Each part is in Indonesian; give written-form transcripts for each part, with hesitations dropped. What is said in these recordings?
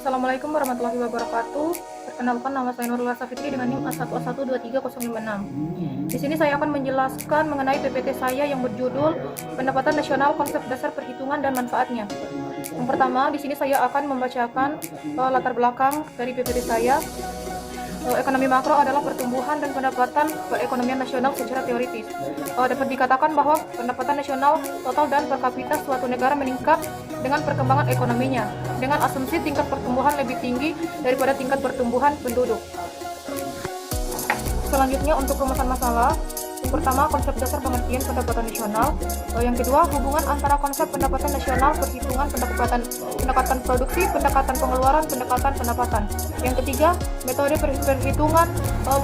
Assalamualaikum warahmatullahi wabarakatuh. Perkenalkan, nama saya Nurul Safitri dengan NIM A1A1230056. Di sini saya akan menjelaskan mengenai PPT saya yang berjudul Pendapatan Nasional, Konsep Dasar Perhitungan dan Manfaatnya. Yang pertama, di sini saya akan membacakan latar belakang dari PPT saya. Ekonomi makro adalah pertumbuhan dan pendapatan perekonomian nasional secara teoritis. Dapat dikatakan bahwa pendapatan nasional total dan per kapita suatu negara meningkat dengan perkembangan ekonominya, dengan asumsi tingkat pertumbuhan lebih tinggi daripada tingkat pertumbuhan penduduk. Selanjutnya, untuk rumusan masalah, yang pertama, konsep dasar pengertian pendapatan nasional. Yang kedua, hubungan antara konsep pendapatan nasional, perhitungan pendekatan produksi, pendekatan pengeluaran, pendapatan. Yang ketiga, metode perhitungan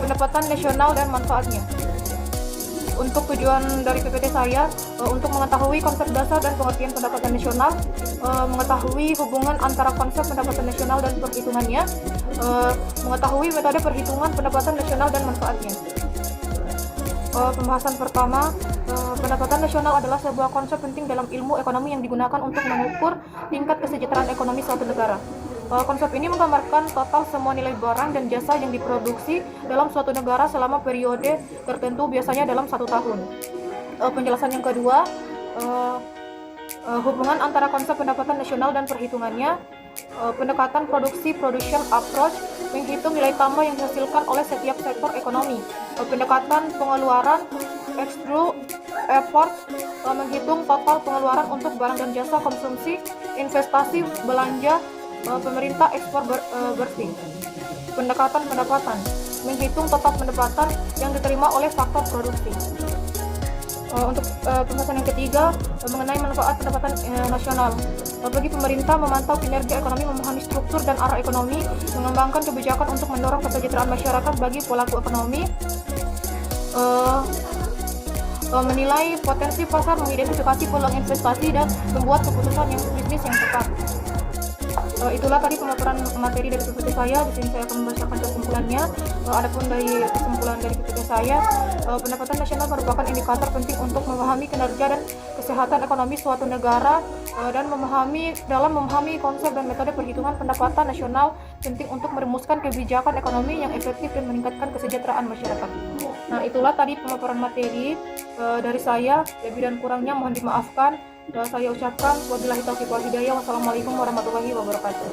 pendapatan nasional dan manfaatnya. Untuk tujuan dari PPT saya, untuk mengetahui konsep dasar dan pengertian pendapatan nasional, mengetahui hubungan antara konsep pendapatan nasional dan perhitungannya, mengetahui metode perhitungan pendapatan nasional dan manfaatnya. Pembahasan pertama, pendapatan nasional adalah sebuah konsep penting dalam ilmu ekonomi yang digunakan untuk mengukur tingkat kesejahteraan ekonomi suatu negara. Konsep ini menggambarkan total semua nilai barang dan jasa yang diproduksi dalam suatu negara selama periode tertentu, biasanya dalam 1 tahun. Penjelasan yang kedua, hubungan antara konsep pendapatan nasional dan perhitungannya. Pendekatan produksi production approach menghitung nilai tambah yang dihasilkan oleh setiap sektor ekonomi. Pendekatan pengeluaran extrude effort menghitung total pengeluaran untuk barang dan jasa konsumsi, investasi, belanja, pemerintah, ekspor bersih. Pendekatan pendapatan menghitung total pendapatan yang diterima oleh faktor produksi. Untuk pembahasan yang ketiga, mengenai manfaat pendapatan nasional. Bagi pemerintah memantau kinerja ekonomi, memahami struktur dan arah ekonomi, mengembangkan kebijakan untuk mendorong kesejahteraan masyarakat bagi pelaku ekonomi, menilai potensi pasar, mengidentifikasi peluang investasi, dan membuat keputusan bisnis yang tepat. Itulah tadi pemaparan materi dari PPT saya. Di sini saya akan membacakan kesimpulannya. Adapun dari kesimpulan dari PPT saya, pendapatan nasional merupakan indikator penting untuk memahami kinerja dan kesehatan ekonomi suatu negara, dan dalam memahami konsep dan metode perhitungan pendapatan nasional penting untuk merumuskan kebijakan ekonomi yang efektif dan meningkatkan kesejahteraan masyarakat. Nah, itulah tadi pemaparan materi dari saya. Lebih dan kurangnya mohon dimaafkan. Saya ucapkan wabillahi taufiq wal hidayah. Wassalamualaikum warahmatullahi wabarakatuh.